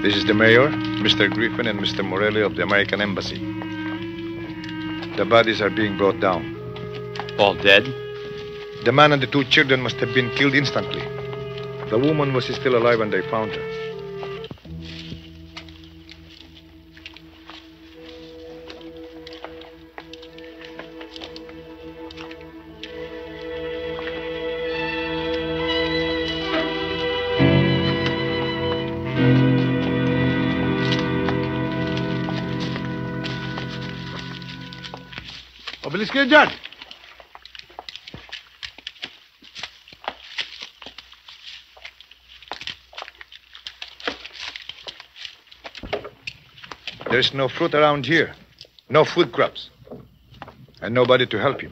This is the mayor, Mr. Griffin, and Mr. Morelli of the American Embassy. The bodies are being brought down. All dead? The man and the two children must have been killed instantly. The woman was still alive when they found her. Obeliske Judge. There's no fruit around here. No food crops. And nobody to help you.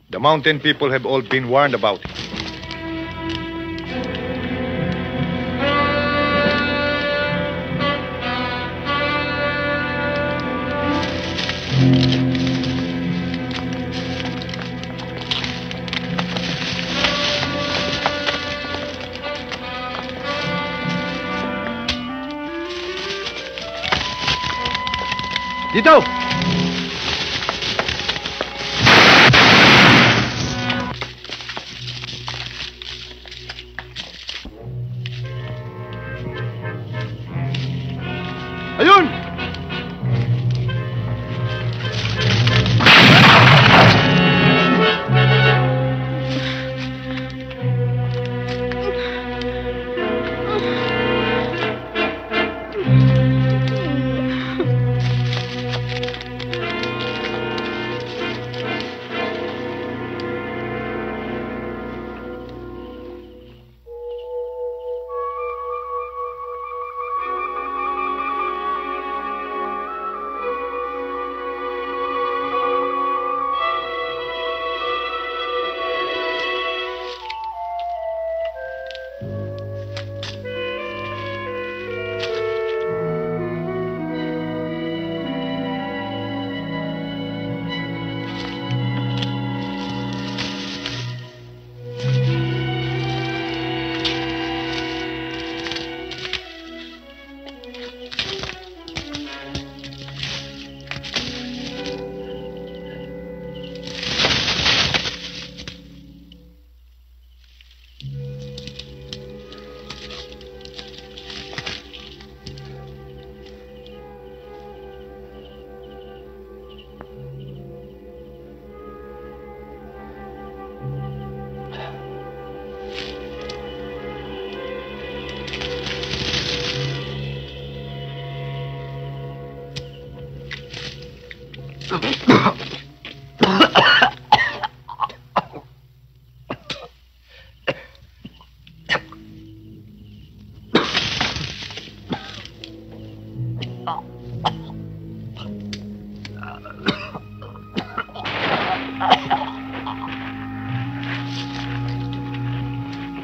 The mountain people have all been warned about it. Dito! Ayun!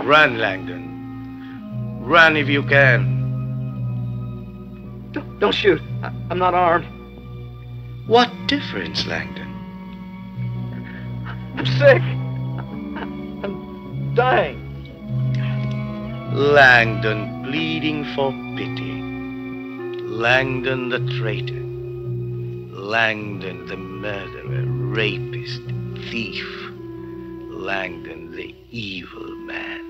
Run, Langdon. Run if you can. Don't shoot. I'm not armed. What difference, Langdon? I'm sick. I'm dying. Langdon pleading for pity. Langdon the traitor. Langdon the murderer, rapist, thief. Langdon the evil man.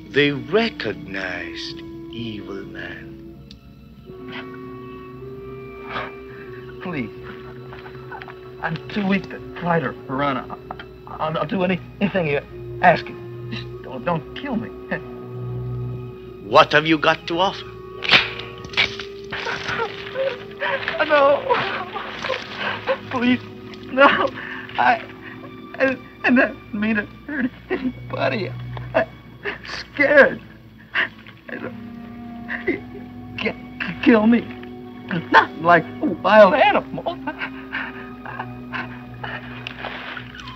They recognized evil man. Please. I'm too weak to fight or run. I'll do anything you ask. Just don't kill me. What have you got to offer? No. Please. No. I didn't mean to hurt anybody. I'm scared. You can't kill me. Not like a wild animal.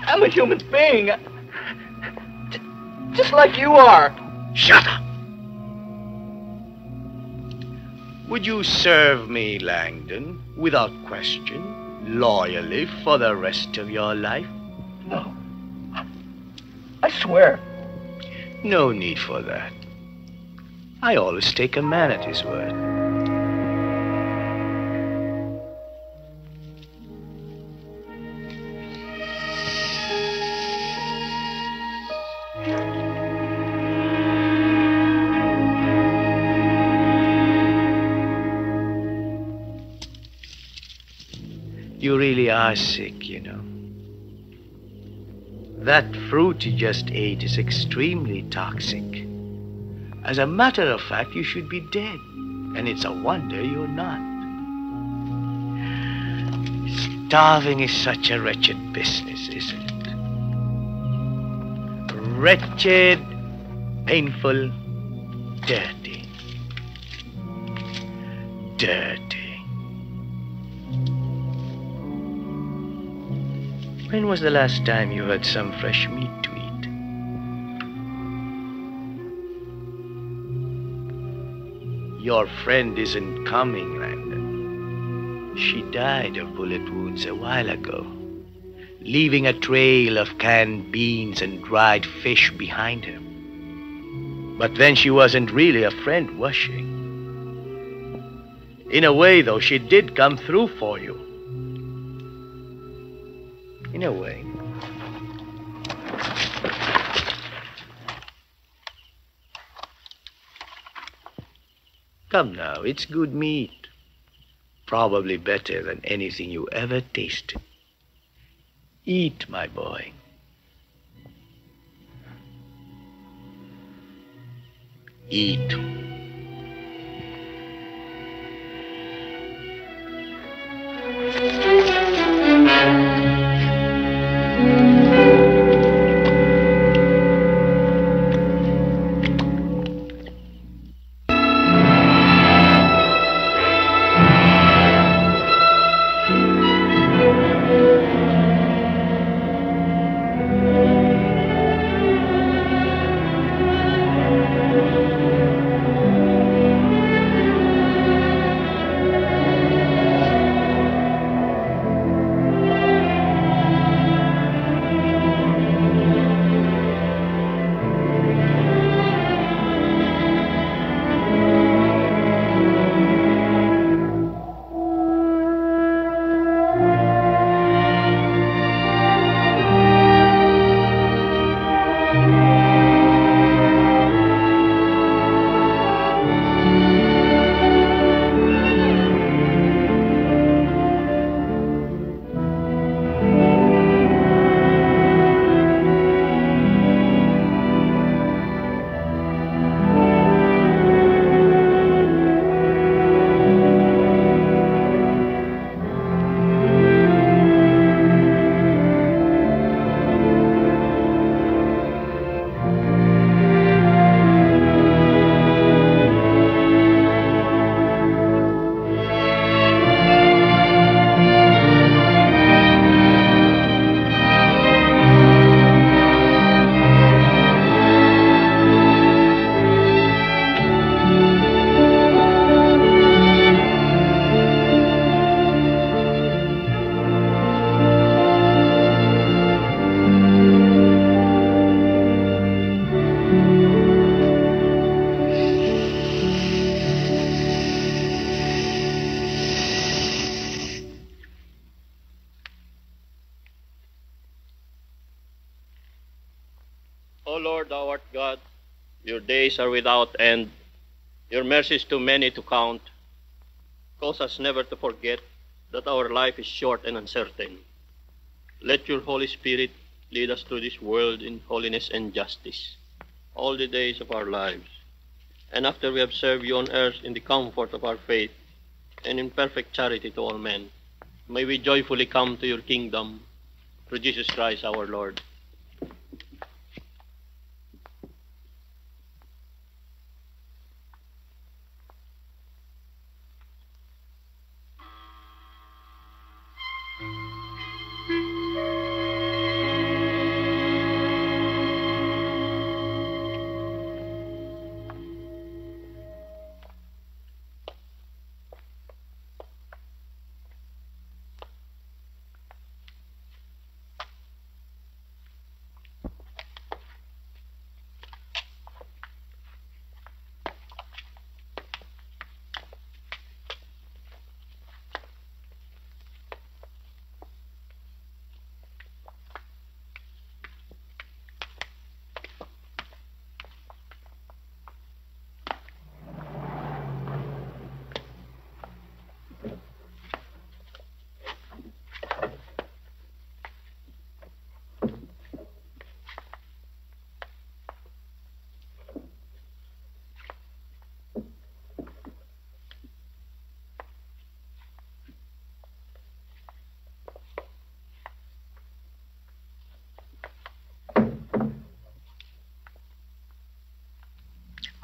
I'm a human being. Just like you are. Shut up! Would you serve me, Langdon, without question, loyally for the rest of your life? No. I swear. No need for that. I always take a man at his word. You really are sick, you know. That fruit you just ate is extremely toxic. As a matter of fact, you should be dead. And it's a wonder you're not. Starving is such a wretched business, isn't it? Wretched, painful, dirty. Dirty. When was the last time you had some fresh meat to eat? Your friend isn't coming, Langdon. She died of bullet wounds a while ago, leaving a trail of canned beans and dried fish behind her. But then she wasn't really a friend, was she? In a way, though, she did come through for you. In a way. Come now, it's good meat. Probably better than anything you ever tasted. Eat, my boy. Eat. O Lord, thou art God, your days are without end, your mercies too many to count. Cause us never to forget that our life is short and uncertain. Let your Holy Spirit lead us through this world in holiness and justice all the days of our lives. And after we have served you on earth in the comfort of our faith and in perfect charity to all men, may we joyfully come to your kingdom through Jesus Christ our Lord.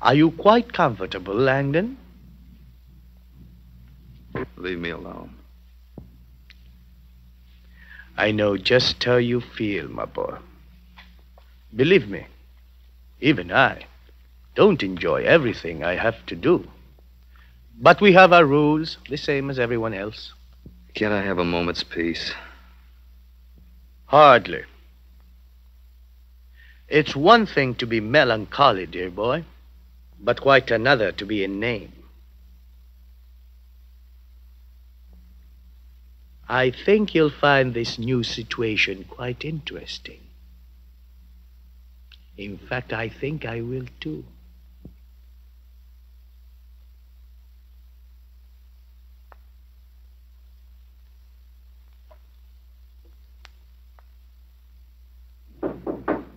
Are you quite comfortable, Langdon? Leave me alone. I know just how you feel, my boy. Believe me, even I don't enjoy everything I have to do. But we have our rules, the same as everyone else. Can't I have a moment's peace? Hardly. It's one thing to be melancholy, dear boy, but quite another to be inane. I think you'll find this new situation quite interesting. In fact, I think I will too.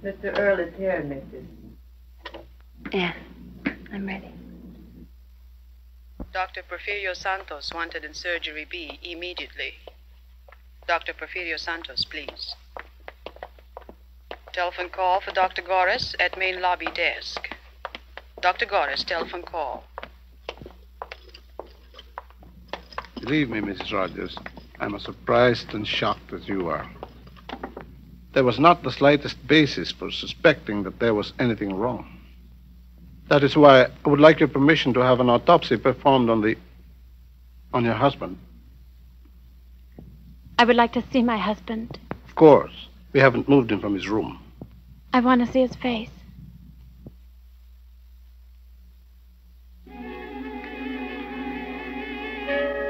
Mr. Earl is here, Mrs. Yes, I'm ready. Dr. Porfirio Santos wanted in surgery B immediately. Dr. Porfirio Santos, please. Telephone call for Dr. Goris at main lobby desk. Dr. Goris, telephone call. Believe me, Mrs. Rogers, I'm as surprised and shocked as you are. There was not the slightest basis for suspecting that there was anything wrong. That is why I would like your permission to have an autopsy performed on your husband. I would like to see my husband. Of course. We haven't moved him from his room. I want to see his face.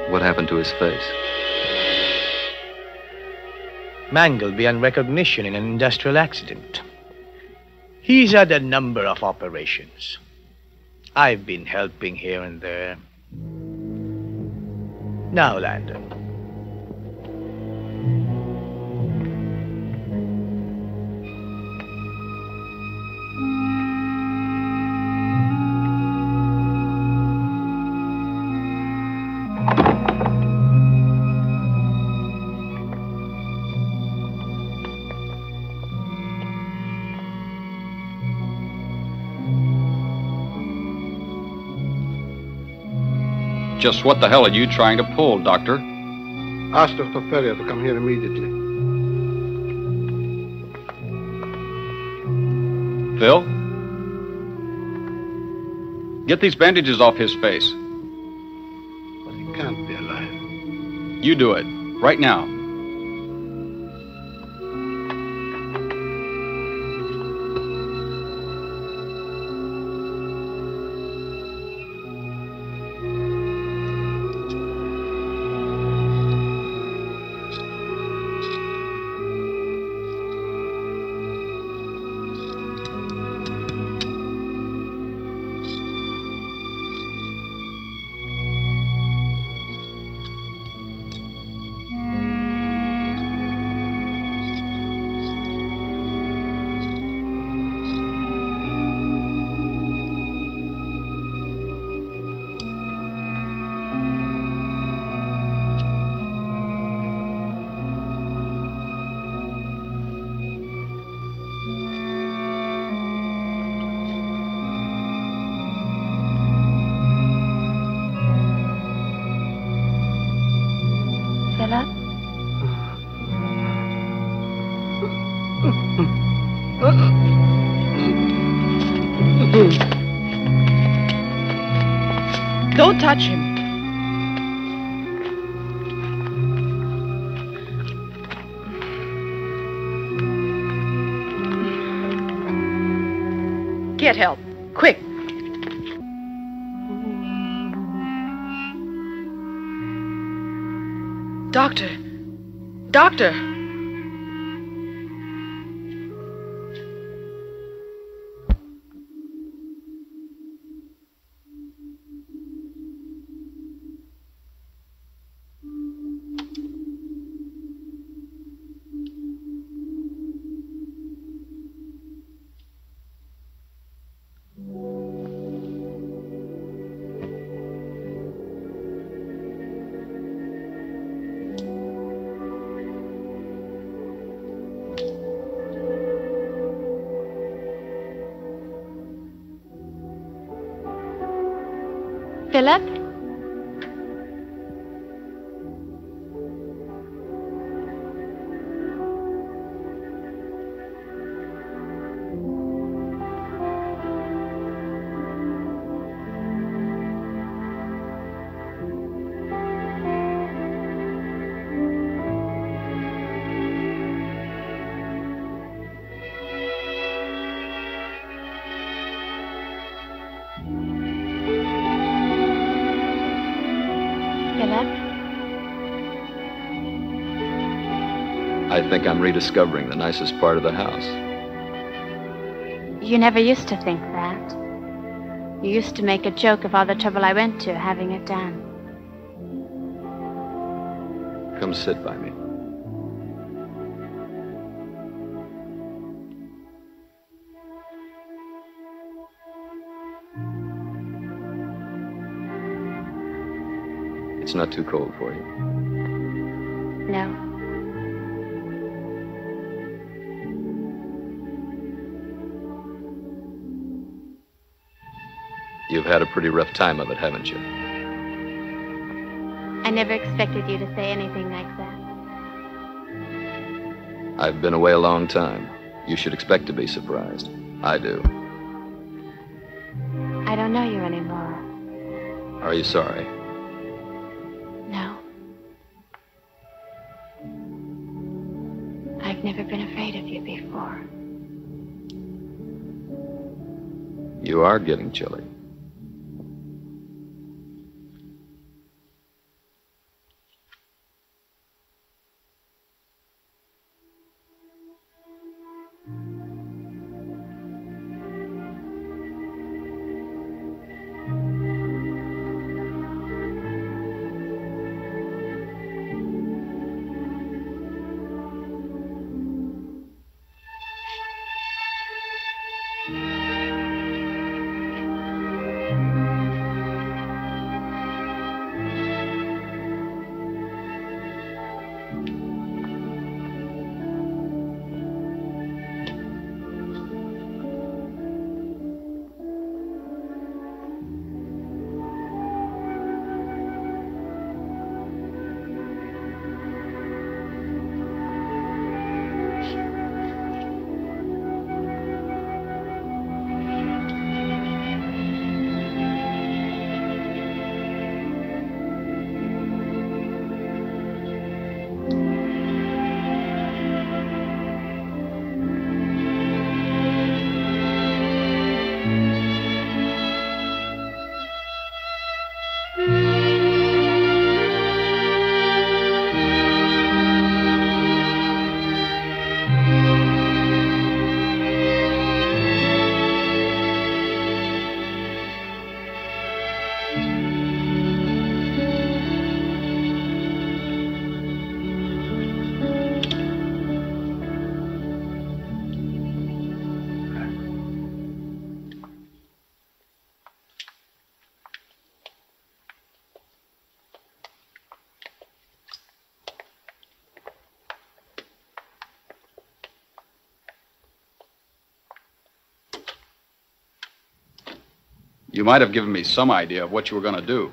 What happened to his face? Mangled beyond recognition in an industrial accident. He's had a number of operations. I've been helping here and there. Now, Landon. Just what the hell are you trying to pull, Doctor? Ask Dr. Ferrier to come here immediately. Phil? Get these bandages off his face. But he can't be alive. You do it. Right now. Philip? Don't touch him. Get help. Quick. Doctor. Doctor. Philip? I think I'm rediscovering the nicest part of the house. You never used to think that. You used to make a joke of all the trouble I went to having it done. Come sit by me. It's not too cold for you. No. You've had a pretty rough time of it, haven't you? I never expected you to say anything like that. I've been away a long time. You should expect to be surprised. I do. I don't know you anymore. Are you sorry? No. I've never been afraid of you before. You are getting chilly. You might have given me some idea of what you were going to do.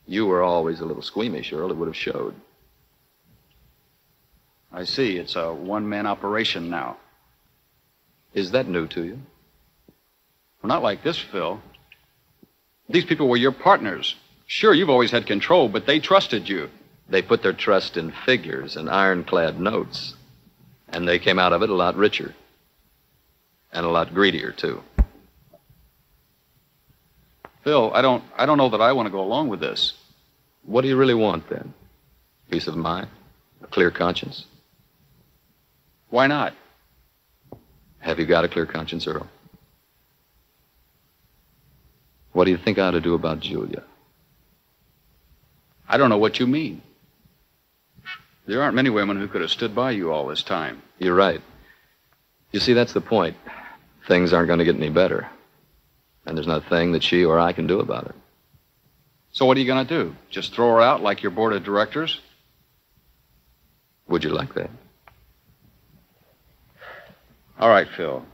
You were always a little squeamish, Earl. It would have showed. I see. It's a one-man operation now. Is that new to you? Well, not like this, Phil. These people were your partners. Sure, you've always had control, but they trusted you. They put their trust in figures and ironclad notes. And they came out of it a lot richer. And a lot greedier, too. Phil, I don't know that I want to go along with this. What do you really want, then? Peace of mind? A clear conscience? Why not? Have you got a clear conscience, Earl? What do you think I ought to do about Julia? I don't know what you mean. There aren't many women who could have stood by you all this time. You're right. You see, that's the point. Things aren't going to get any better. And there's not a thing that she or I can do about it. So what are you going to do? Just throw her out like your board of directors? Would you like that? All right, Phil.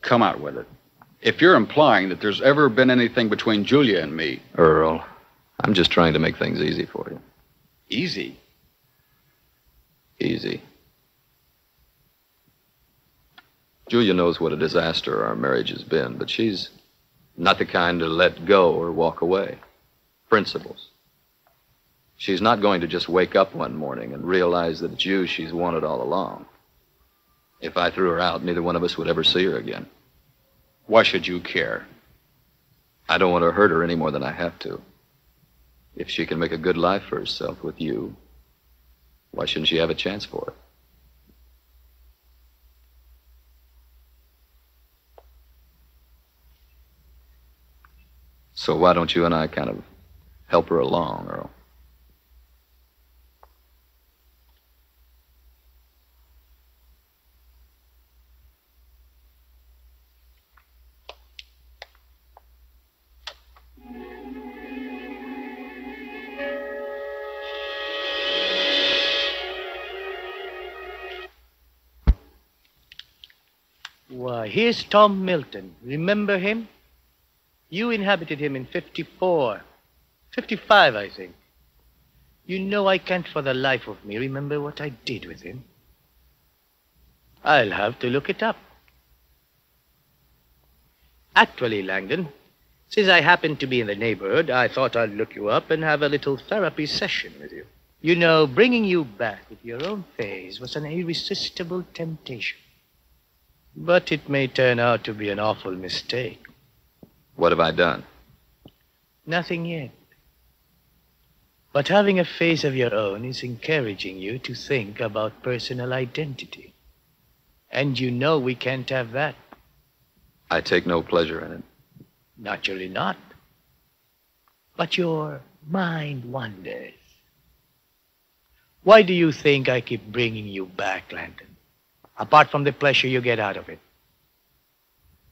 Come out with it. If you're implying that there's ever been anything between Julia and me... Earl, I'm just trying to make things easy for you. Easy? Easy. Julia knows what a disaster our marriage has been, but she's not the kind to let go or walk away. Principles. She's not going to just wake up one morning and realize that it's you she's wanted all along. If I threw her out, neither one of us would ever see her again. Why should you care? I don't want to hurt her any more than I have to. If she can make a good life for herself with you, why shouldn't she have a chance for it? So why don't you and I kind of help her along, Earl? Why, here's Tom Milton. Remember him? You inhabited him in 54. 55, I think. You know, I can't for the life of me remember what I did with him. I'll have to look it up. Actually, Langdon, since I happen to be in the neighborhood, I thought I'd look you up and have a little therapy session with you. You know, bringing you back with your own face was an irresistible temptation. But it may turn out to be an awful mistake. What have I done? Nothing yet. But having a face of your own is encouraging you to think about personal identity. And you know we can't have that. I take no pleasure in it. Naturally not. But your mind wanders. Why do you think I keep bringing you back, Langdon? Apart from the pleasure you get out of it.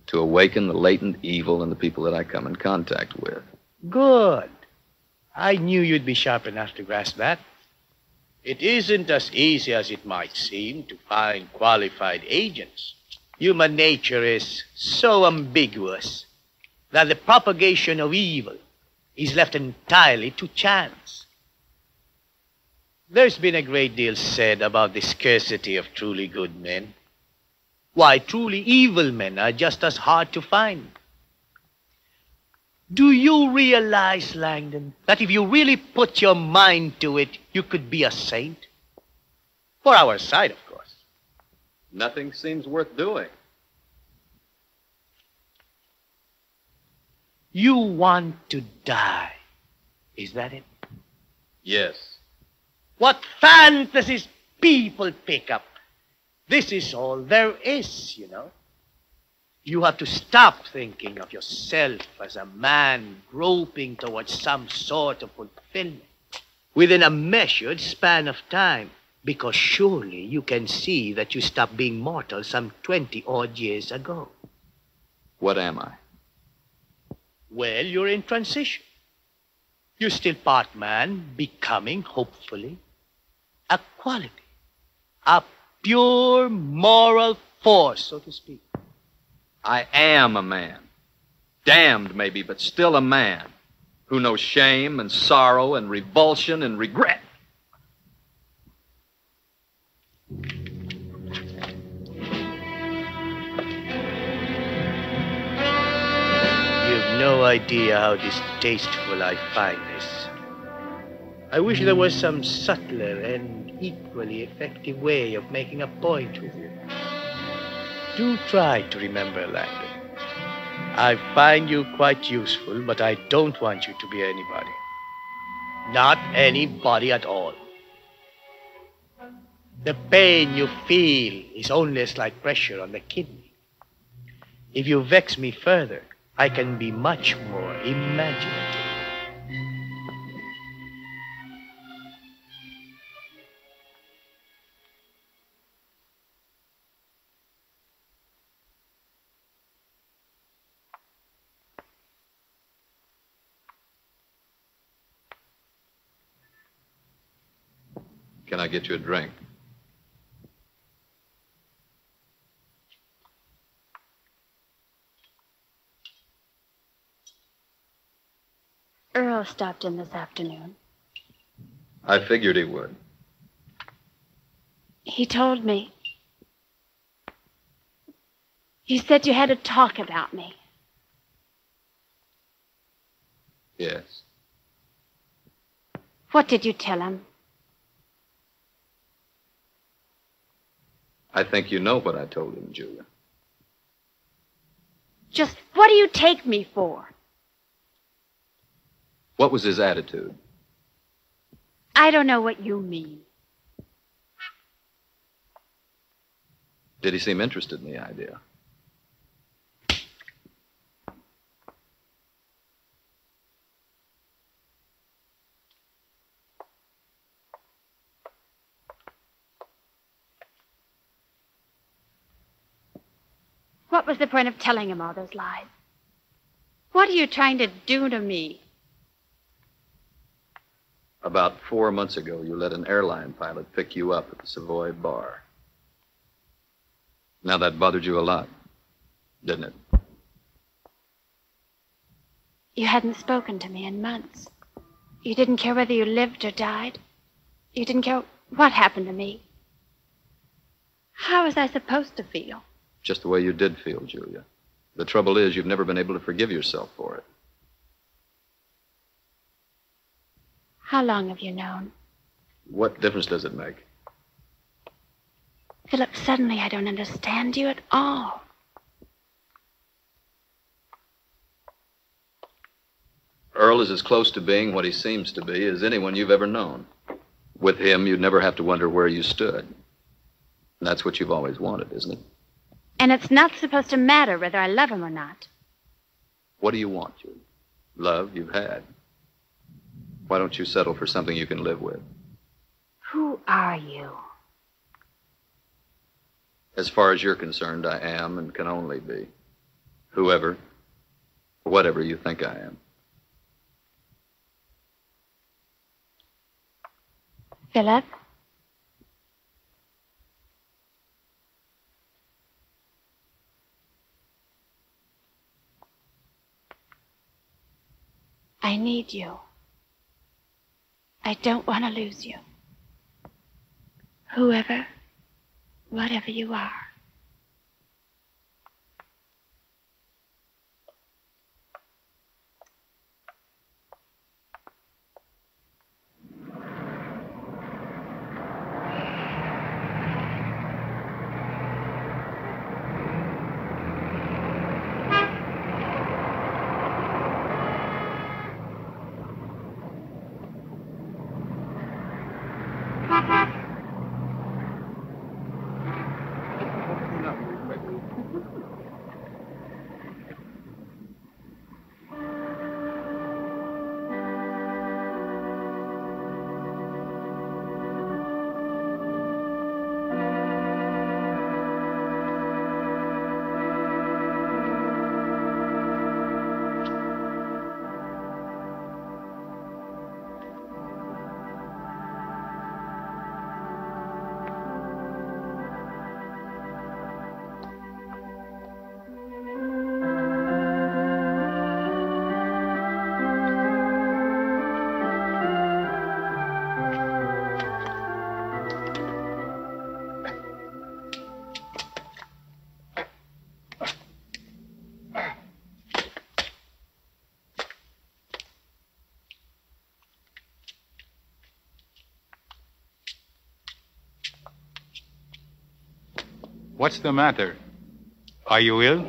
To awaken the latent evil in the people that I come in contact with. Good. I knew you'd be sharp enough to grasp that. It isn't as easy as it might seem to find qualified agents. Human nature is so ambiguous that the propagation of evil is left entirely to chance. There's been a great deal said about the scarcity of truly good men. Why, truly evil men are just as hard to find. Do you realize, Langdon, that if you really put your mind to it, you could be a saint? For our side, of course. Nothing seems worth doing. You want to die. Is that it? Yes. What fantasies people pick up. This is all there is, you know. You have to stop thinking of yourself as a man groping towards some sort of fulfillment within a measured span of time, because surely you can see that you stopped being mortal some 20-odd years ago. What am I? Well, you're in transition. You're still part man, becoming, hopefully, a quality, a pure moral force, so to speak. I am a man. Damned, maybe, but still a man who knows shame and sorrow and revulsion and regret. You've no idea how distasteful I find this. I wish there was some subtler and equally effective way of making a point with you. Do try to remember, Langdon. I find you quite useful, but I don't want you to be anybody. Not anybody at all. The pain you feel is only a slight pressure on the kidney. If you vex me further, I can be much more imaginative. Can I get you a drink? Earl stopped in this afternoon. I figured he would. He told me. He said you had to talk about me. Yes. What did you tell him? I think you know what I told him, Julia. Just what do you take me for? What was his attitude? I don't know what you mean. Did he seem interested in the idea? What was the point of telling him all those lies? What are you trying to do to me? About 4 months ago, you let an airline pilot pick you up at the Savoy bar. Now, that bothered you a lot, didn't it? You hadn't spoken to me in months. You didn't care whether you lived or died. You didn't care what happened to me. How was I supposed to feel? Just the way you did feel, Julia. The trouble is, you've never been able to forgive yourself for it. How long have you known? What difference does it make? Philip, suddenly I don't understand you at all. Earl is as close to being what he seems to be as anyone you've ever known. With him, you'd never have to wonder where you stood. And that's what you've always wanted, isn't it? And it's not supposed to matter whether I love him or not. What do you want, Julia? Love you've had. Why don't you settle for something you can live with? Who are you? As far as you're concerned, I am and can only be. Whoever, or whatever you think I am. Philip? I need you. I don't want to lose you. Whoever, whatever you are. What's the matter? Are you ill?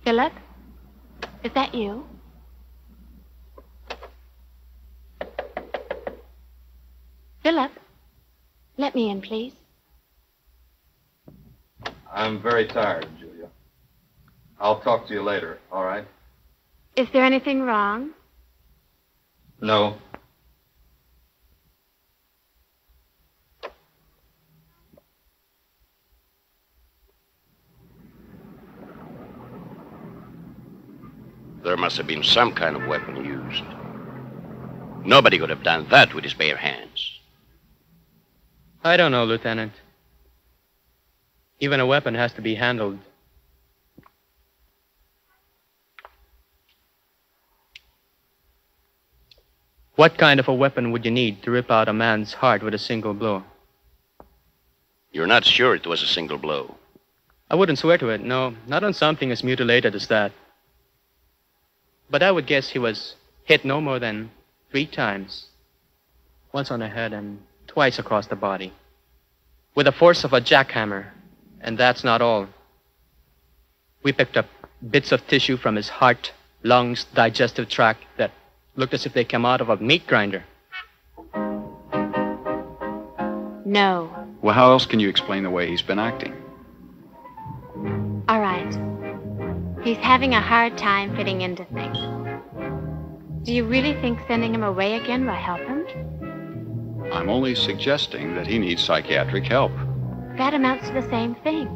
Philip? Is that you? Philip? Let me in, please. I'm very tired, Julia. I'll talk to you later, all right? Is there anything wrong? No. There must have been some kind of weapon used. Nobody could have done that with his bare hands. I don't know, Lieutenant. Even a weapon has to be handled. What kind of a weapon would you need to rip out a man's heart with a single blow? You're not sure it was a single blow? I wouldn't swear to it, no. Not on something as mutilated as that. But I would guess he was hit no more than 3 times. Once on the head and twice across the body. With the force of a jackhammer. And that's not all. We picked up bits of tissue from his heart, lungs, digestive tract that looked as if they came out of a meat grinder. No. Well, how else can you explain the way he's been acting? All right. He's having a hard time fitting into things. Do you really think sending him away again will help him? I'm only suggesting that he needs psychiatric help. That amounts to the same thing.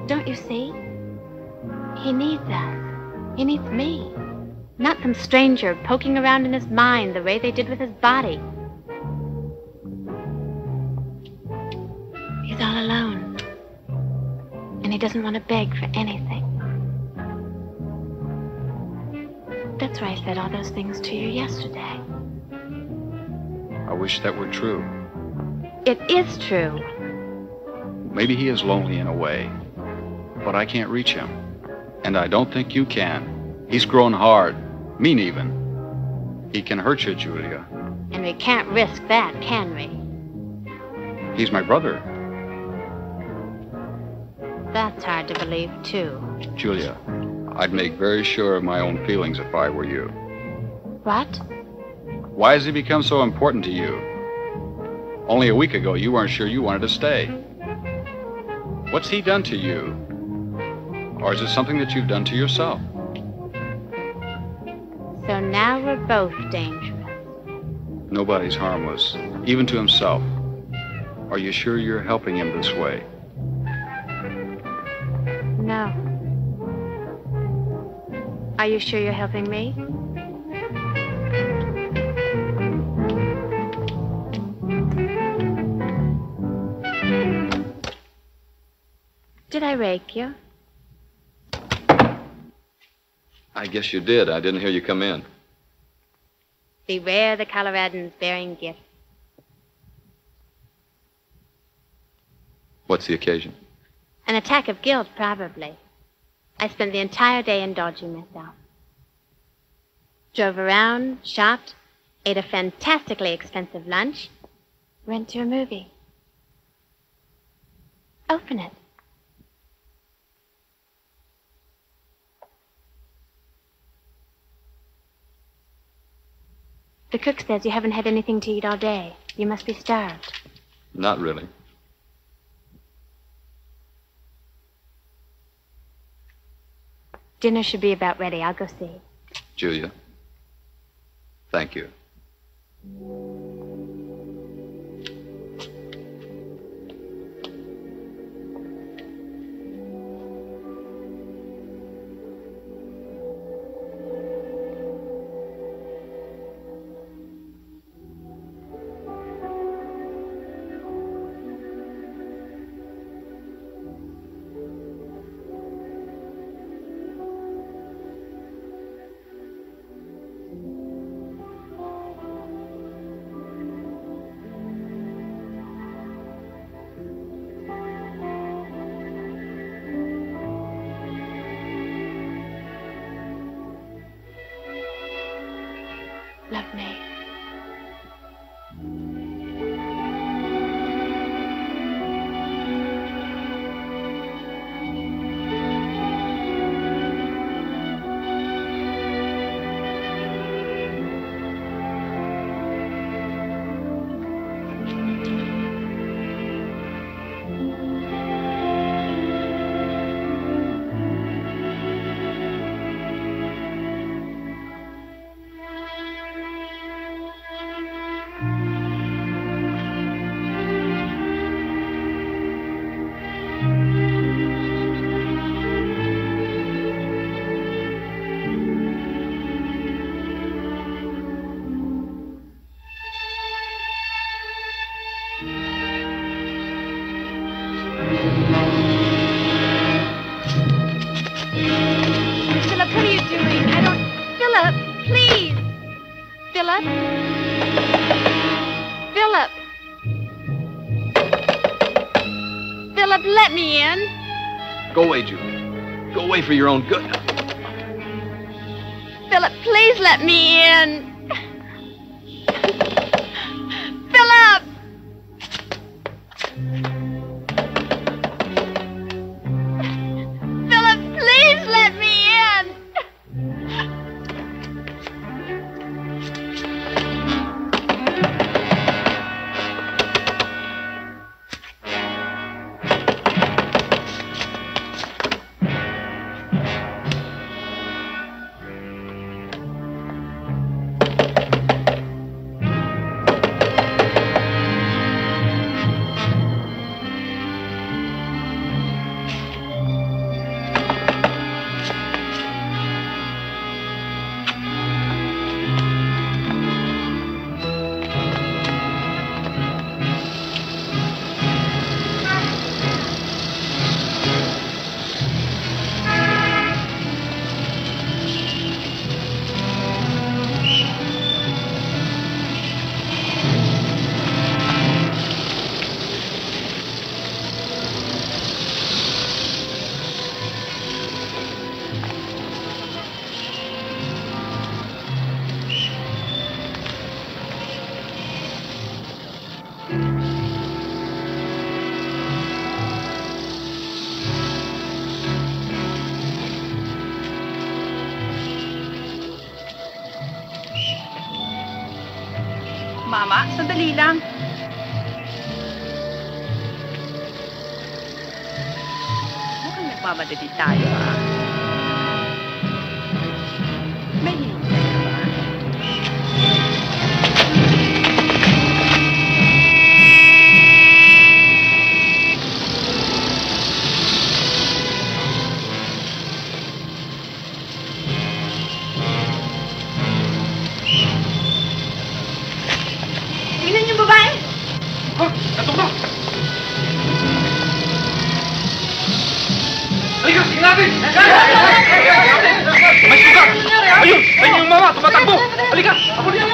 Don't you see? He needs us. He needs me. Not some stranger poking around in his mind the way they did with his body. He's all alone. And he doesn't want to beg for anything. That's why I said all those things to you yesterday. I wish that were true. It is true. Maybe he is lonely in a way, but I can't reach him. And I don't think you can. He's grown hard, mean even. He can hurt you, Julia. And we can't risk that, can we? He's my brother. That's hard to believe, too. Julia, I'd make very sure of my own feelings if I were you. What? Why has he become so important to you? Only a week ago, you weren't sure you wanted to stay. What's he done to you? Or is it something that you've done to yourself? So now we're both dangerous. Nobody's harmless, even to himself. Are you sure you're helping him this way? No. Are you sure you're helping me? Did I rake you? I guess you did. I didn't hear you come in. Beware the Coloradans bearing gifts. What's the occasion? An attack of guilt, probably. I spent the entire day indulging myself. Drove around, shopped, ate a fantastically expensive lunch, went to a movie. Open it. The cook says you haven't had anything to eat all day. You must be starved. Not really. Dinner should be about ready. I'll go see. Julia, thank you. Philip, what are you doing? I don't... Philip, please! Philip? Philip! Philip, let me in. Go away, Julie. Go away for your own good. Philip, please let me in. Philip! Philip, please let me in. Mama, sandali lang. Mukhang nagmamadali tayo, ah. May hinihintay ka ba? Tingnan yung babae. Ha? Natok na! Halika, tingnan natin! May suga! Ayun! Ayun yung mama! Tumatakbo! Halika! Ako niya!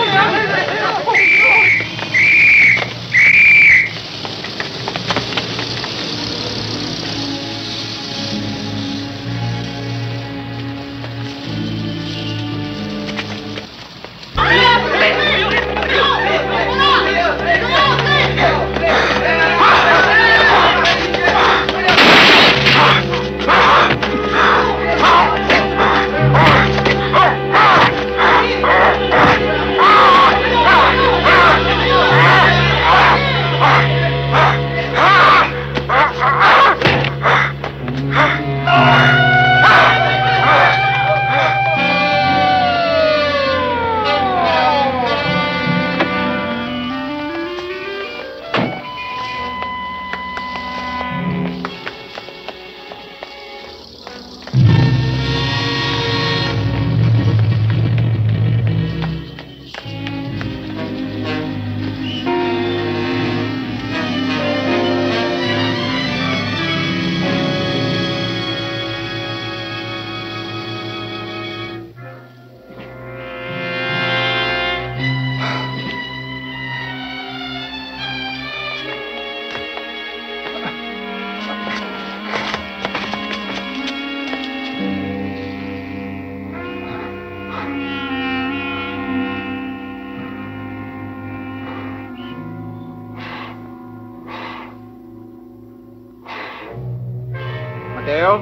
Mateo?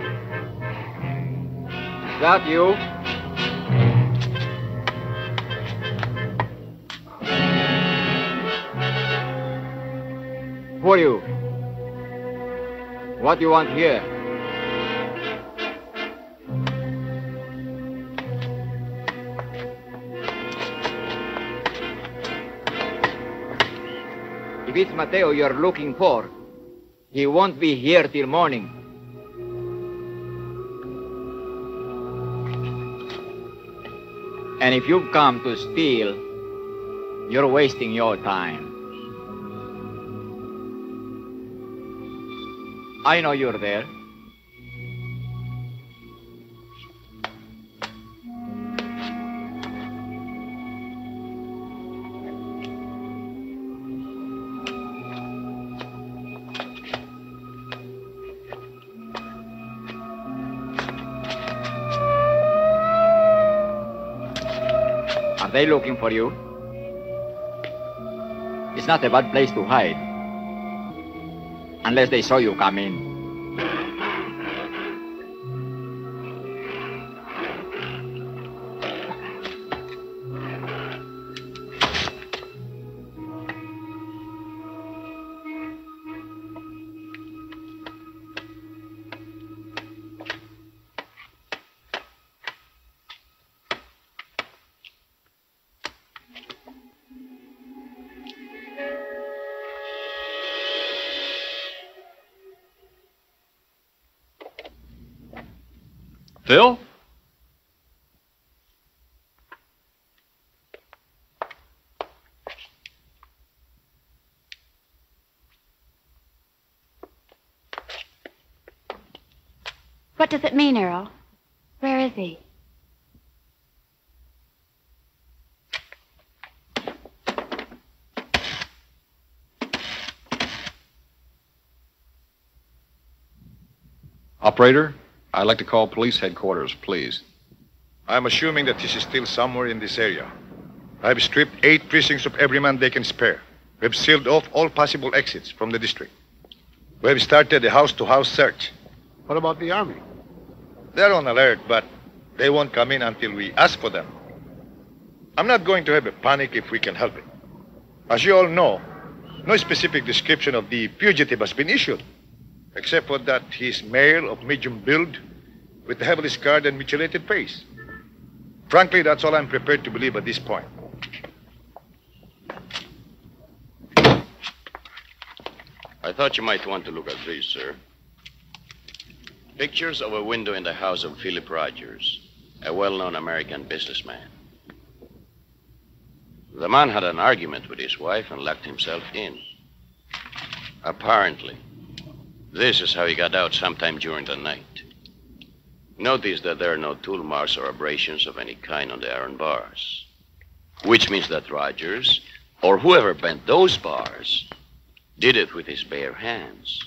Is that you? Who are you? What do you want here? If it's Mateo you're looking for, he won't be here till morning. And if you've come to steal, you're wasting your time. I know you're there. Are they looking for you? It's not a bad place to hide. Unless they saw you come in. Phil? What does it mean, Earl? Where is he? Operator, I'd like to call police headquarters, please. I'm assuming that this is still somewhere in this area. I've stripped 8 precincts of every man they can spare. We've sealed off all possible exits from the district. We've started a house-to-house search. What about the army? They're on alert, but they won't come in until we ask for them. I'm not going to have a panic if we can help it. As you all know, no specific description of the fugitive has been issued, except for that he's male of medium build with a heavily scarred and mutilated face. Frankly, that's all I'm prepared to believe at this point. I thought you might want to look at these, sir. Pictures of a window in the house of Philip Rogers, a well-known American businessman. The man had an argument with his wife and locked himself in. Apparently, this is how he got out sometime during the night. Notice that there are no tool marks or abrasions of any kind on the iron bars, which means that Rogers, or whoever bent those bars, did it with his bare hands.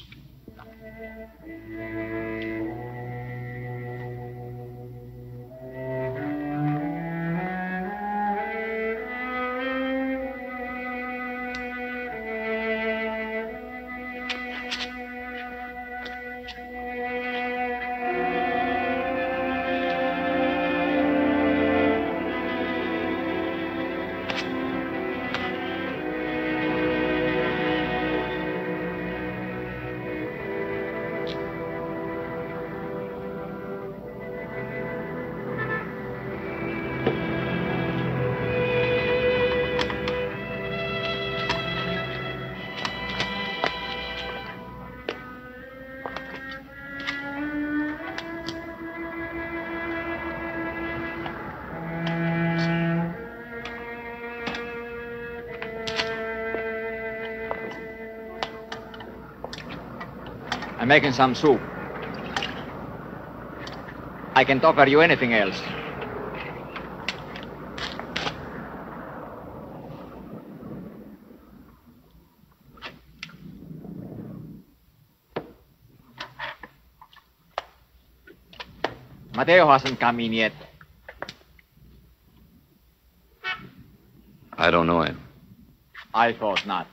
I'm making some soup. I can't offer you anything else. Mateo hasn't come in yet. I don't know him. I thought not.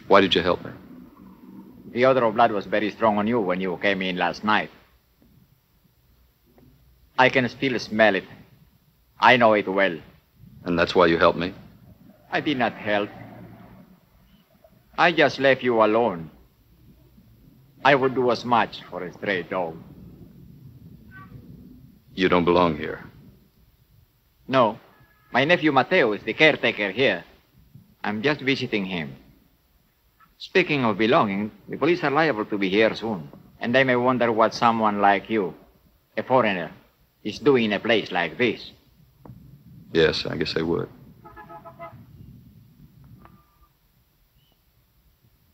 Why did you help me? The odor of blood was very strong on you when you came in last night. I can still smell it. I know it well. And that's why you helped me? I did not help. I just left you alone. I would do as much for a stray dog. You don't belong here. No. My nephew Mateo is the caretaker here. I'm just visiting him. Speaking of belonging, the police are liable to be here soon. And they may wonder what someone like you, a foreigner, is doing in a place like this. Yes, I guess they would.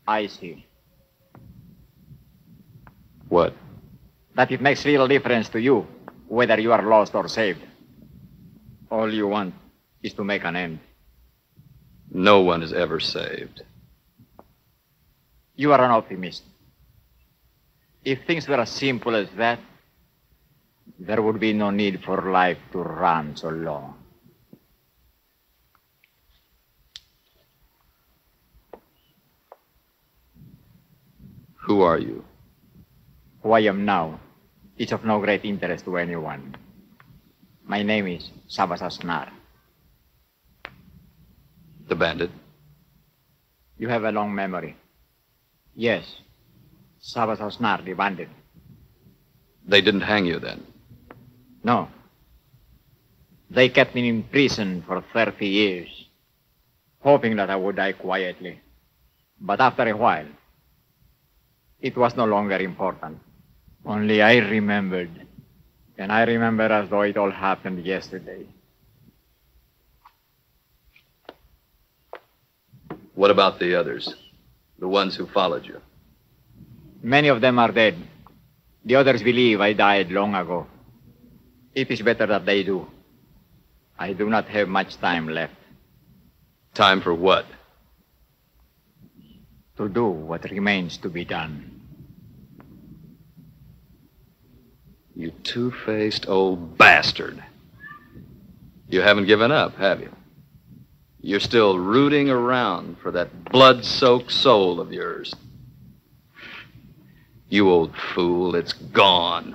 I see. What? That it makes little difference to you whether you are lost or saved. All you want is to make an end. No one is ever saved. You are an optimist. If things were as simple as that, there would be no need for life to run so long. Who are you? Who I am now is of no great interest to anyone. My name is Sabasasnar. The bandit? You have a long memory. Yes, Sabasasnar, the bandit. They didn't hang you then? No. They kept me in prison for 30 years, hoping that I would die quietly. But after a while, it was no longer important. Only I remembered, and I remember as though it all happened yesterday. What about the others? The ones who followed you? Many of them are dead. The others believe I died long ago. It is better that they do. I do not have much time left. Time for what? To do what remains to be done. You two-faced old bastard. You haven't given up, have you? You're still rooting around for that blood-soaked soul of yours. You old fool, it's gone.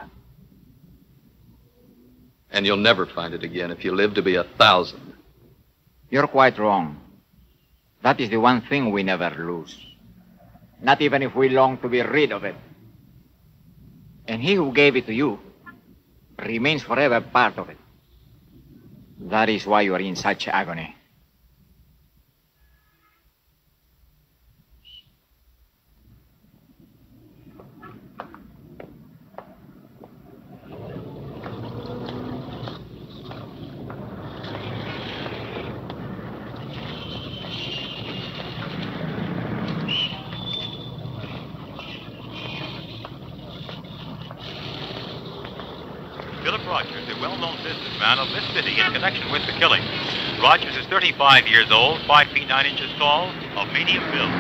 And you'll never find it again if you live to be 1,000. You're quite wrong. That is the one thing we never lose. Not even if we long to be rid of it. And he who gave it to you remains forever part of it. That is why you are in such agony. Philip Rogers, a well-known businessman of this city in connection with the killing. Rogers is 35 years old, 5 feet 9 inches tall, of medium build.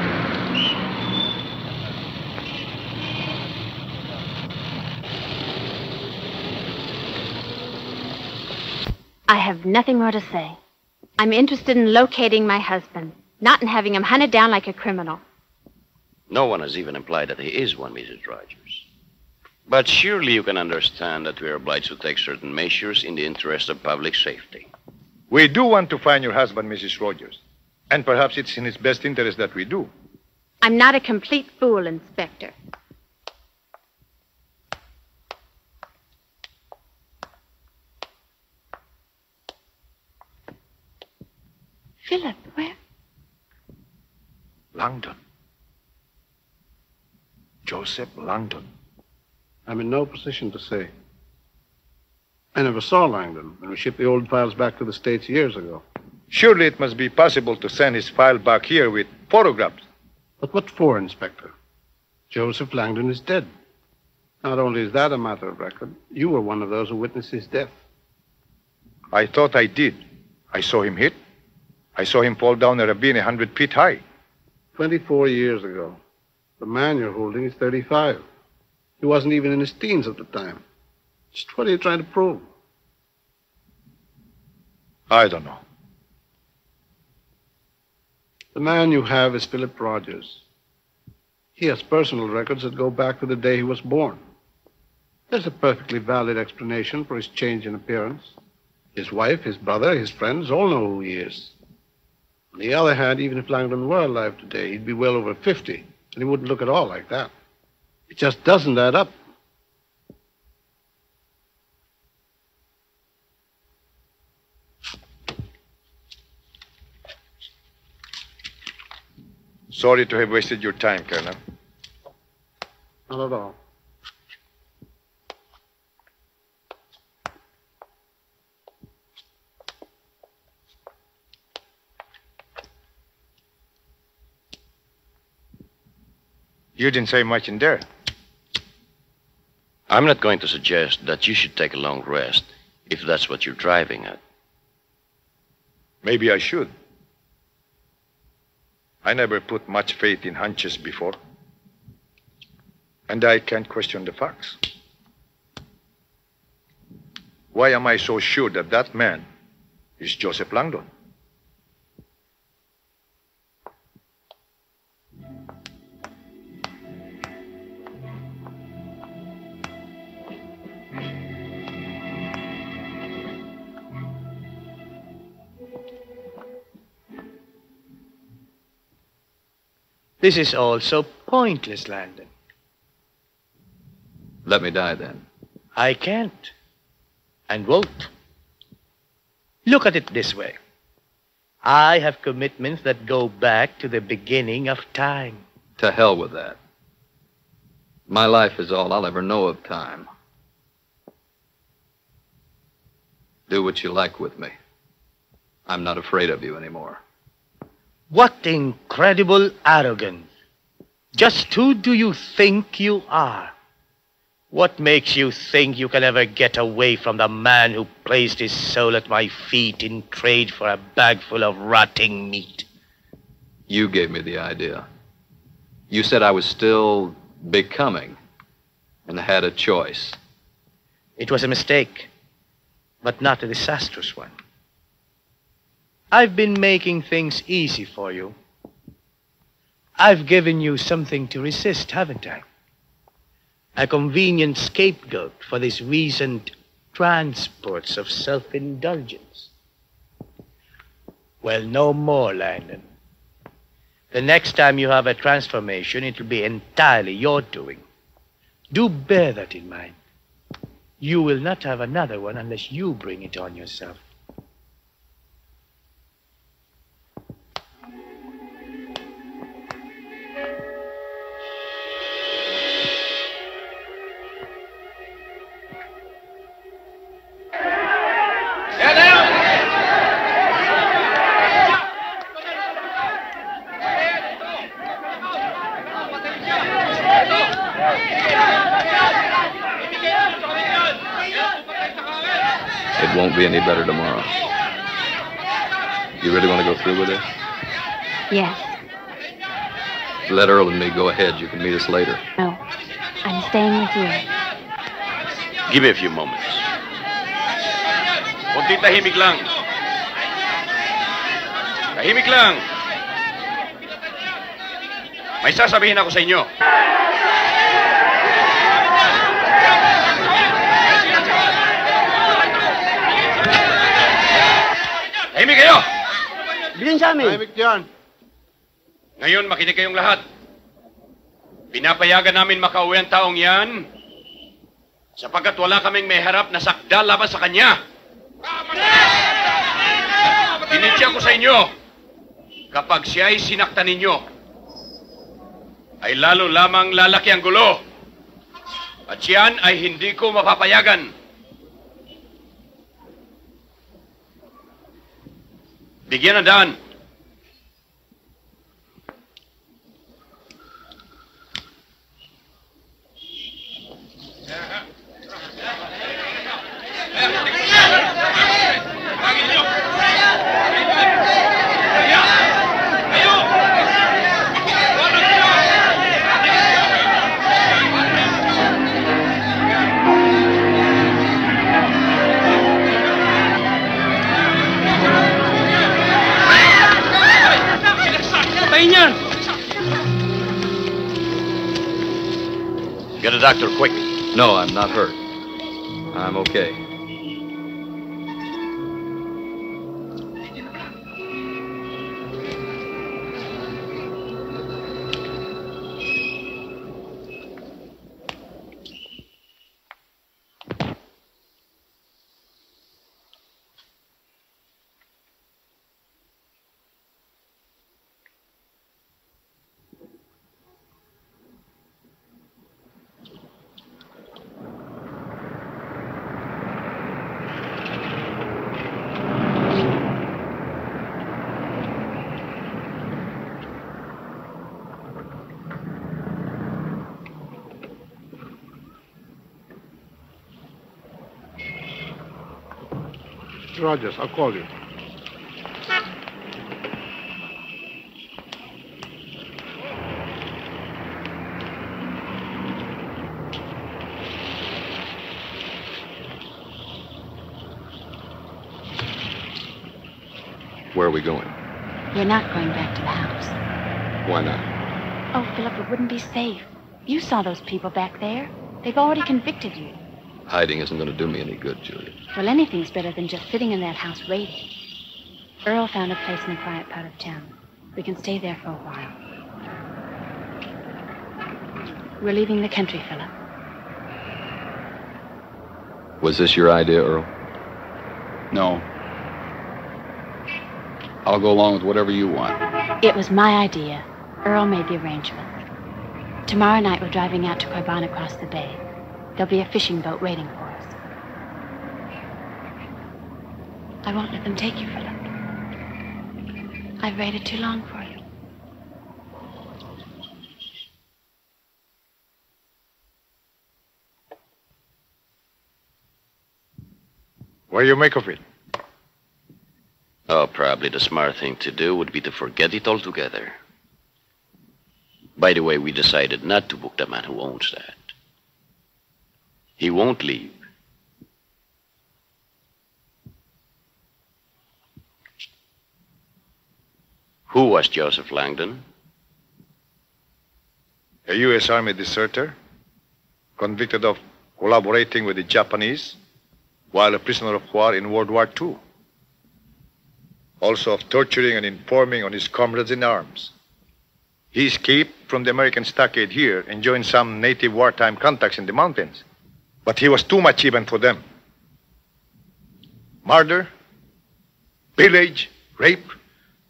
I have nothing more to say. I'm interested in locating my husband, not in having him hunted down like a criminal. No one has even implied that he is one, Mrs. Rogers. But surely you can understand that we are obliged to take certain measures in the interest of public safety. We do want to find your husband, Mrs. Rogers. And perhaps it's in his best interest that we do. I'm not a complete fool, Inspector. Philip, where? Langdon. Joseph Langdon. I'm in no position to say. I never saw Langdon when we shipped the old files back to the States years ago. Surely it must be possible to send his file back here with photographs. But what for, Inspector? Joseph Langdon is dead. Not only is that a matter of record, you were one of those who witnessed his death. I thought I did. I saw him hit. I saw him fall down a ravine 100 feet high. 24 years ago. The man you're holding is 35. He wasn't even in his teens at the time. Just what are you trying to prove? I don't know. The man you have is Philip Rogers. He has personal records that go back to the day he was born. There's a perfectly valid explanation for his change in appearance. His wife, his brother, his friends all know who he is. On the other hand, even if Langdon were alive today, he'd be well over 50, and he wouldn't look at all like that. It just doesn't add up. Sorry to have wasted your time, Colonel. Not at all. You didn't say much in there. I'm not going to suggest that you should take a long rest if that's what you're driving at. Maybe I should. I never put much faith in hunches before. And I can't question the facts. Why am I so sure that that man is Joseph Langdon? This is all so pointless, Langdon. Let me die then. I can't. And won't. Look at it this way. I have commitments that go back to the beginning of time. To hell with that. My life is all I'll ever know of time. Do what you like with me. I'm not afraid of you anymore. What incredible arrogance. Just who do you think you are? What makes you think you can ever get away from the man who placed his soul at my feet in trade for a bag full of rotting meat? You gave me the idea. You said I was still becoming and had a choice. It was a mistake, but not a disastrous one. I've been making things easy for you. I've given you something to resist, haven't I? A convenient scapegoat for these recent transports of self-indulgence. Well, no more, Langdon. The next time you have a transformation, it'll be entirely your doing. Do bear that in mind. You will not have another one unless you bring it on yourself. It won't be any better tomorrow. You really want to go through with this? Yes. Let Earl and me go ahead. You can meet us later. No. I'm staying with you. Give me a few moments. Kunti tahimik lang. Tahimik lang. May sasabihin ako sa inyo. Tahimik kayo! Bilhin sa amin. Tahimik diyan. Ngayon, makinig kayong lahat. Pinapayagan namin makauwi ang taong yan sapagkat wala kaming may harap na sakdal laban sa kanya. Dinitya ko sa inyo, kapag siya ay sinaktan ninyo, ay lalo lamang lalaki ang gulo. At siyan ay hindi ko mapapayagan. Bigyan ng daan. Get a doctor quick. No, I'm not hurt. I'm okay. Mr. Rogers, I'll call you. Where are we going? We're not going back to the house. Why not? Oh, Philip, it wouldn't be safe. You saw those people back there. They've already convicted you. Hiding isn't going to do me any good, Julia. Well, anything's better than just sitting in that house waiting. Earl found a place in a quiet part of town. We can stay there for a while. We're leaving the country, Philip. Was this your idea, Earl? No. I'll go along with whatever you want. It was my idea. Earl made the arrangements. Tomorrow night we're driving out to Corban across the bay. There'll be a fishing boat waiting for us. I won't let them take you, Philip. I've waited too long for you. What do you make of it? Oh, probably the smart thing to do would be to forget it altogether. By the way, we decided not to book the man who owns that. He won't leave. Who was Joseph Langdon? A U.S. Army deserter, convicted of collaborating with the Japanese while a prisoner of war in World War II. Also of torturing and informing on his comrades in arms. He escaped from the American stockade here and joined some native wartime contacts in the mountains. But he was too much even for them. Murder, pillage, rape,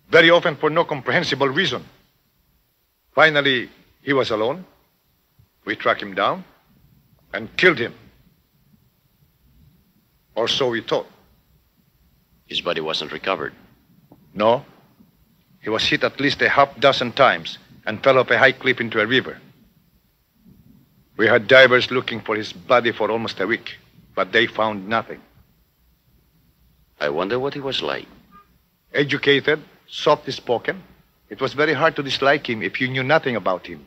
very often for no comprehensible reason. Finally, he was alone. We tracked him down and killed him. Or so we thought. His body wasn't recovered. No. He was hit at least a half dozen times and fell off a high cliff into a river. We had divers looking for his body for almost a week, but they found nothing. I wonder what he was like. Educated, soft-spoken. It was very hard to dislike him if you knew nothing about him.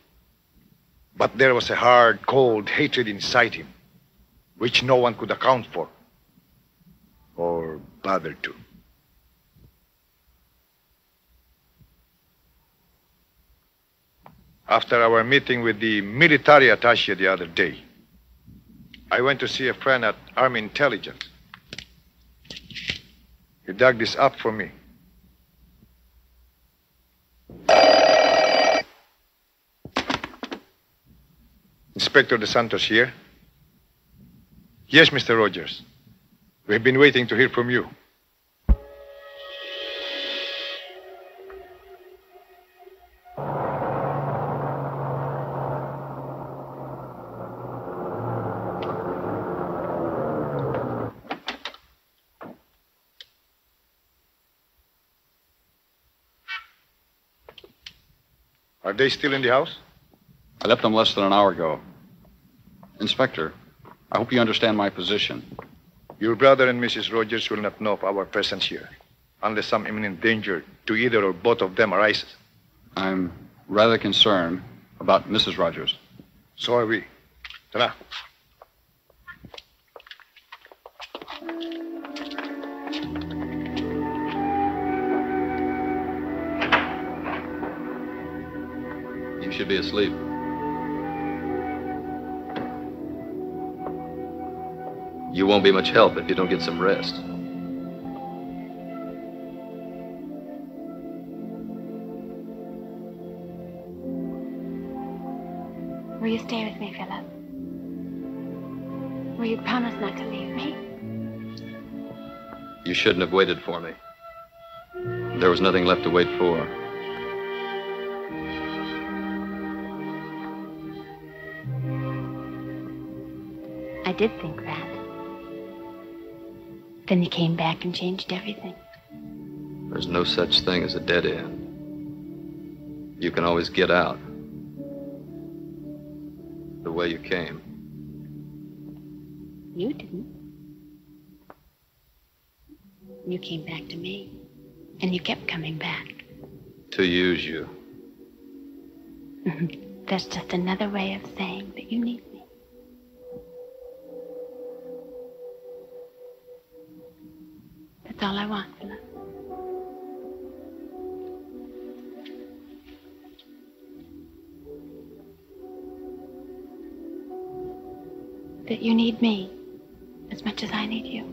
But there was a hard, cold hatred inside him, which no one could account for. Or bother to. After our meeting with the military attaché the other day, I went to see a friend at Army Intelligence. He dug this up for me. Inspector De Santos here. Yes, Mr. Rogers. We've been waiting to hear from you. Are they still in the house? I left them less than an hour ago. Inspector, I hope you understand my position. Your brother and Mrs. Rogers will not know of our presence here, unless some imminent danger to either or both of them arises. I'm rather concerned about Mrs. Rogers. So are we. Tenaa. You should be asleep. You won't be much help if you don't get some rest. Will you stay with me, Philip? Will you promise not to leave me? You shouldn't have waited for me. There was nothing left to wait for. I did think that. Then you came back and changed everything. There's no such thing as a dead end. You can always get out. The way you came. You didn't. You came back to me. And you kept coming back. To use you. That's just another way of saying that you need me. That's all I want, Philip. That you need me as much as I need you.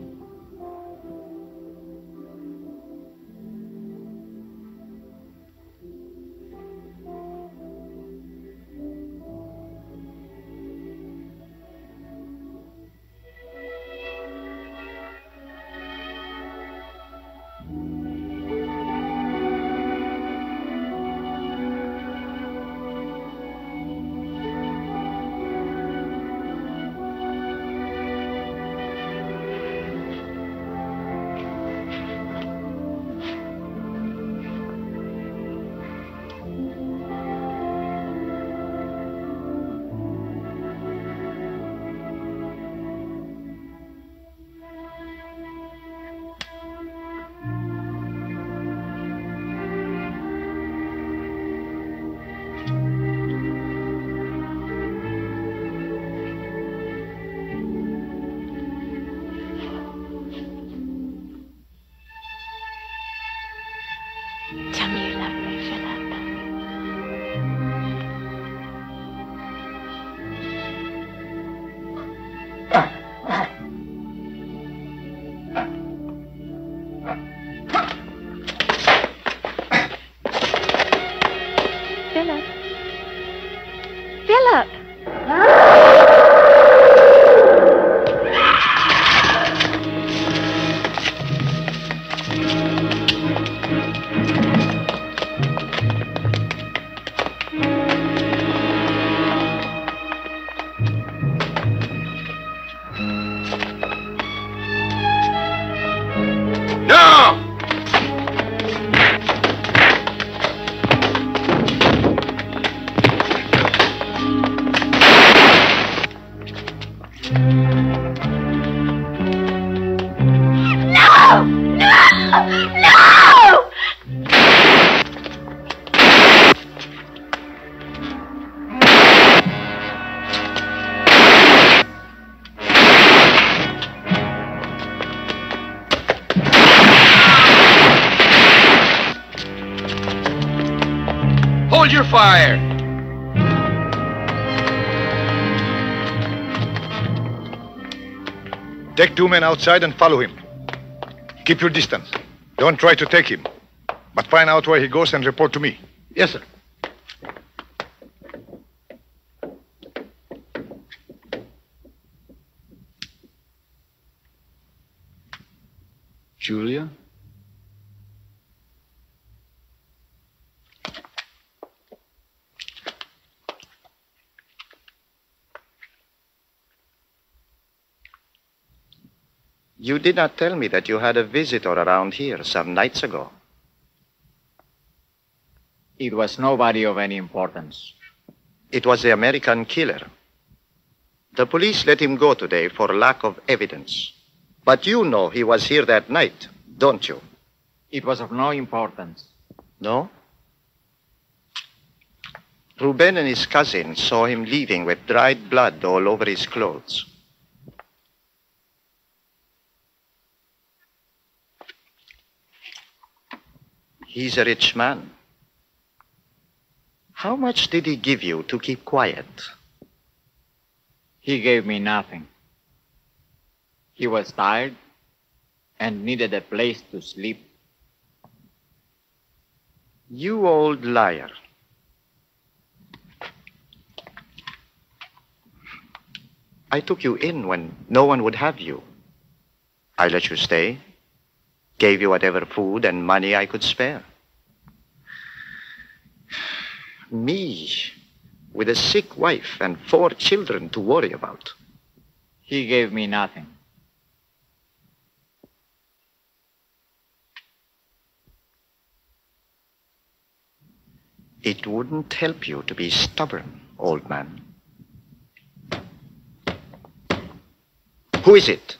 Tell me you love me, Philip. Philip. Philip! Hold your fire! Take 2 men outside and follow him. Keep your distance. Don't try to take him. But find out where he goes and report to me. Yes, sir. Julia? You did not tell me that you had a visitor around here some nights ago. It was nobody of any importance. It was the American killer. The police let him go today for lack of evidence. But you know he was here that night, don't you? It was of no importance. No? Ruben and his cousin saw him leaving with dried blood all over his clothes. He's a rich man. How much did he give you to keep quiet? He gave me nothing. He was tired and needed a place to sleep. You old liar. I took you in when no one would have you. I let you stay. Gave you whatever food and money I could spare. Me, with a sick wife and 4 children to worry about. He gave me nothing. It wouldn't help you to be stubborn, old man. Who is it?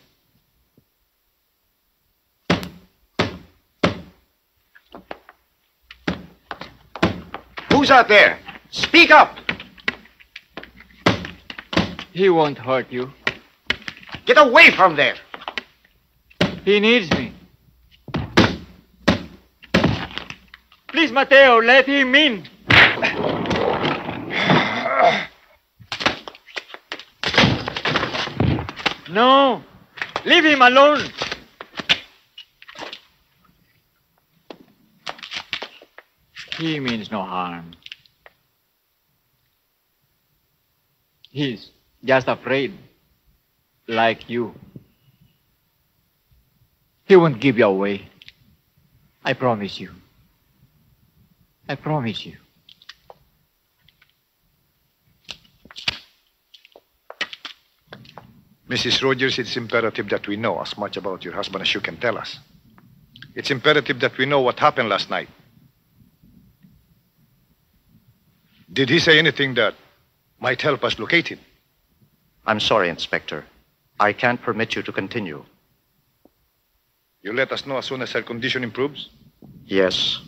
Who's out there? Speak up! He won't hurt you. Get away from there! He needs me. Please, Mateo, let him in. No, leave him alone. He means no harm. He's just afraid, like you. He won't give you away. I promise you. I promise you. Mrs. Rogers, it's imperative that we know as much about your husband as you can tell us. It's imperative that we know what happened last night. Did he say anything that might help us locate him? I'm sorry, Inspector. I can't permit you to continue. You let us know as soon as her condition improves? Yes,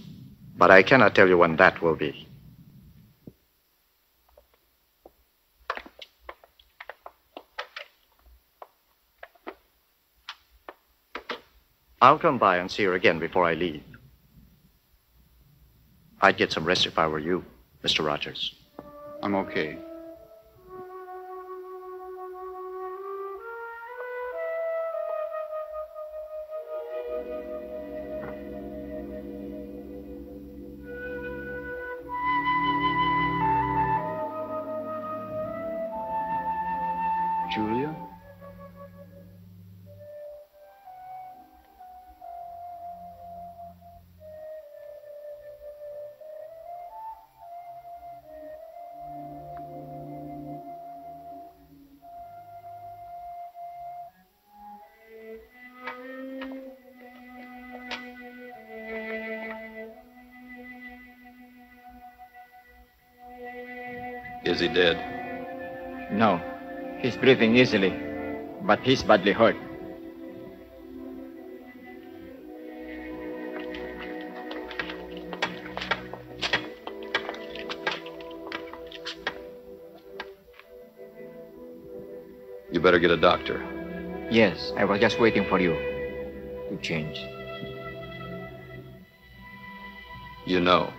but I cannot tell you when that will be. I'll come by and see her again before I leave. I'd get some rest if I were you, Mr. Rogers. I'm okay. Julia? Is he dead? No, he's breathing easily, but he's badly hurt. You better get a doctor. Yes, I was just waiting for you to change. You know.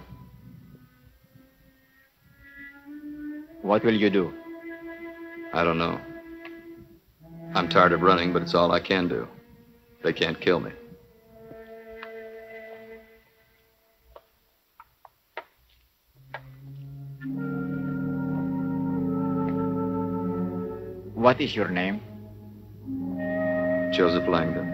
What will you do? I don't know. I'm tired of running, but it's all I can do. They can't kill me. What is your name? Joseph Langdon.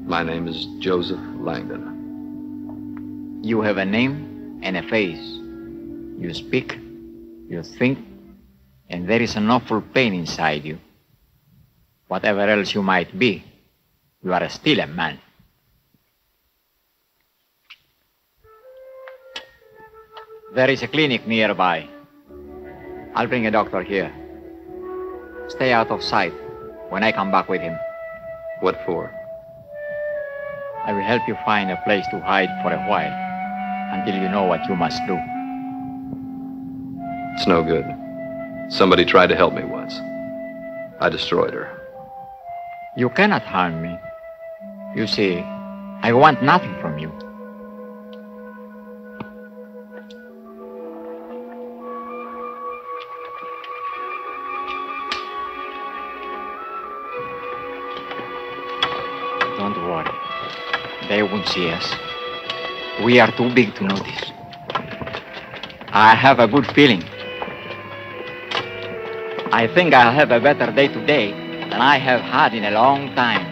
My name is Joseph Langdon. You have a name and a face. You speak, you think, and there is an awful pain inside you. Whatever else you might be, you are still a man. There is a clinic nearby. I'll bring a doctor here. Stay out of sight when I come back with him. What for? I will help you find a place to hide for a while until you know what you must do. It's no good. Somebody tried to help me once. I destroyed her. You cannot harm me. You see, I want nothing from you. Don't worry. They won't see us. We are too big to notice. I have a good feeling. I think I'll have a better day today than I have had in a long time.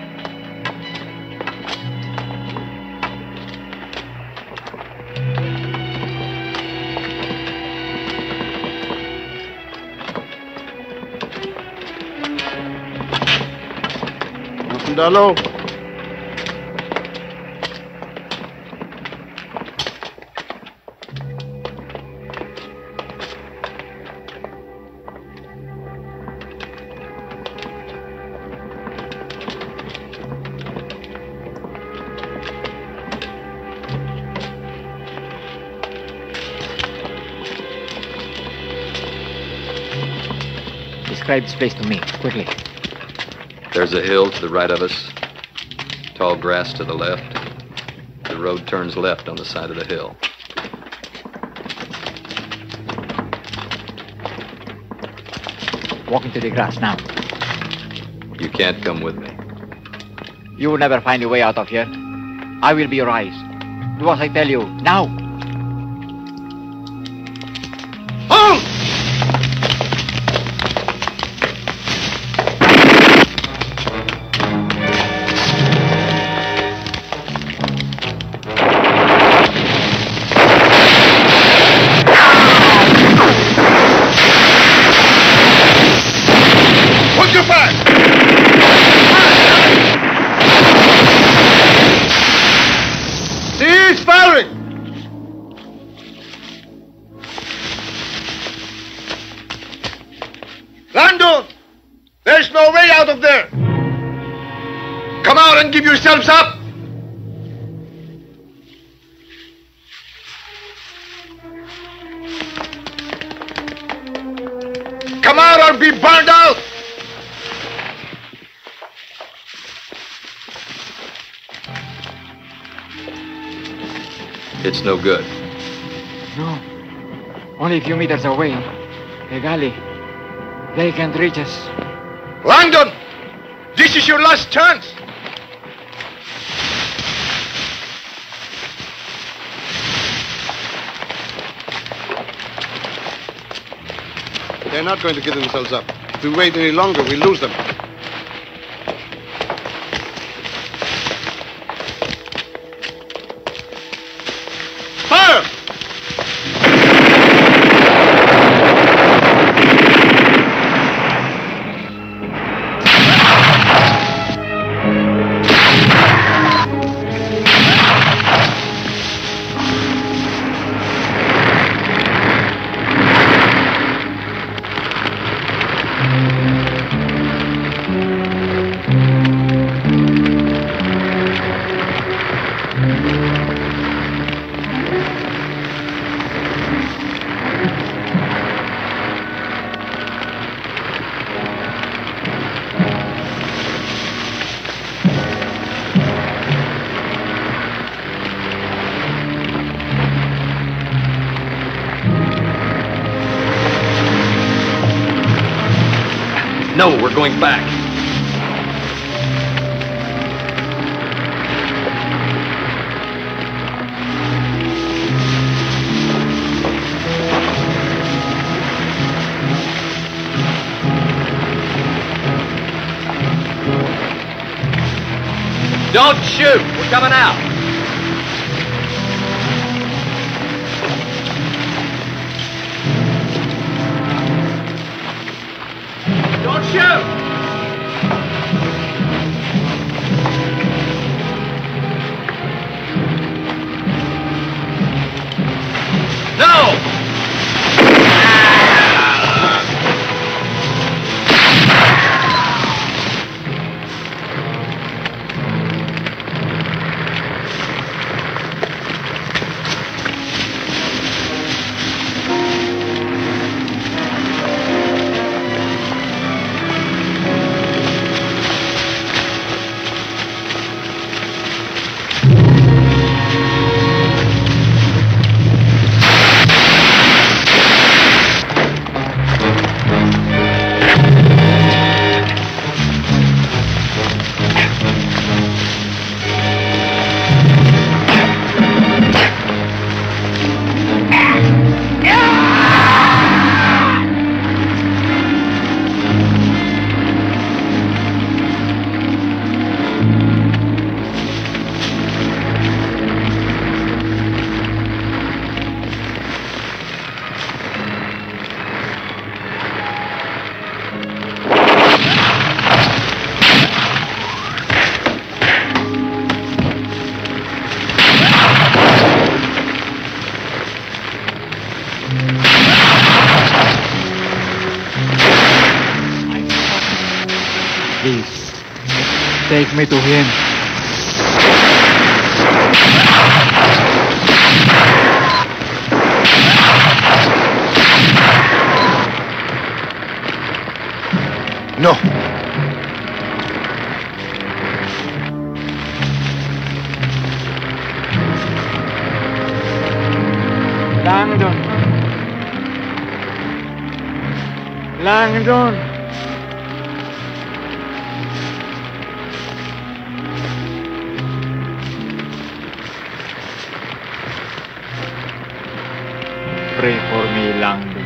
Dalo. describe this place to me, quickly. There's a hill to the right of us, tall grass to the left. The road turns left on the side of the hill. Walk into the grass now. You can't come with me. You will never find a way out of here. I will be your eyes. Do as I tell you, now! Halt! Hold your fire! Cease firing! Landon! There's no way out of there! Come out and give yourselves up! Come out or be burned out! It's no good. No. Only a few meters away. A galley. They can't reach us. Langdon! This is your last chance! They're not going to give themselves up. If we wait any longer, we lose them. Fire! No, we're going back. Don't shoot! We're coming out! Don't shoot! Please, take me to him. No. Langdon. Langdon. Pray for me, Langdon.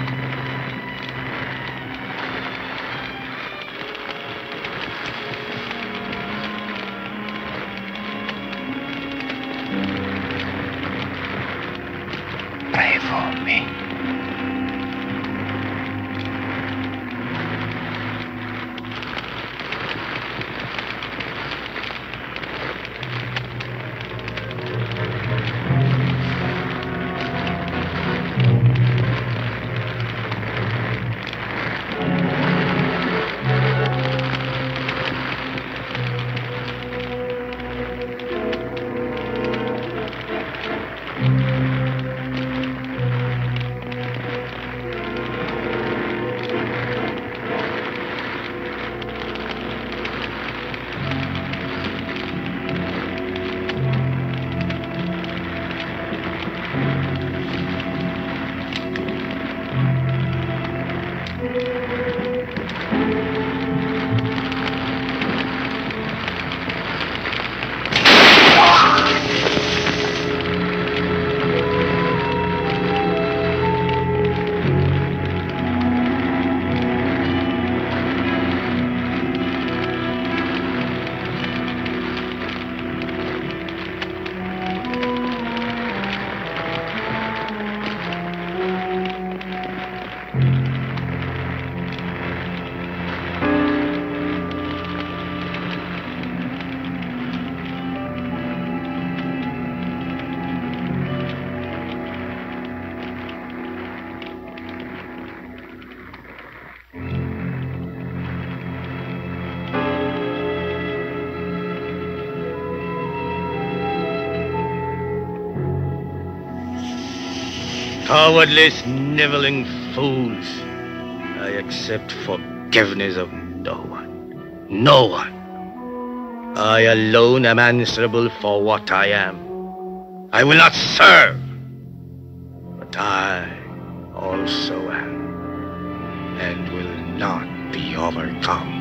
Pray for me. Cowardly, sniveling fools. I accept forgiveness of no one. No one. I alone am answerable for what I am. I will not serve. But I also am, and will not be overcome.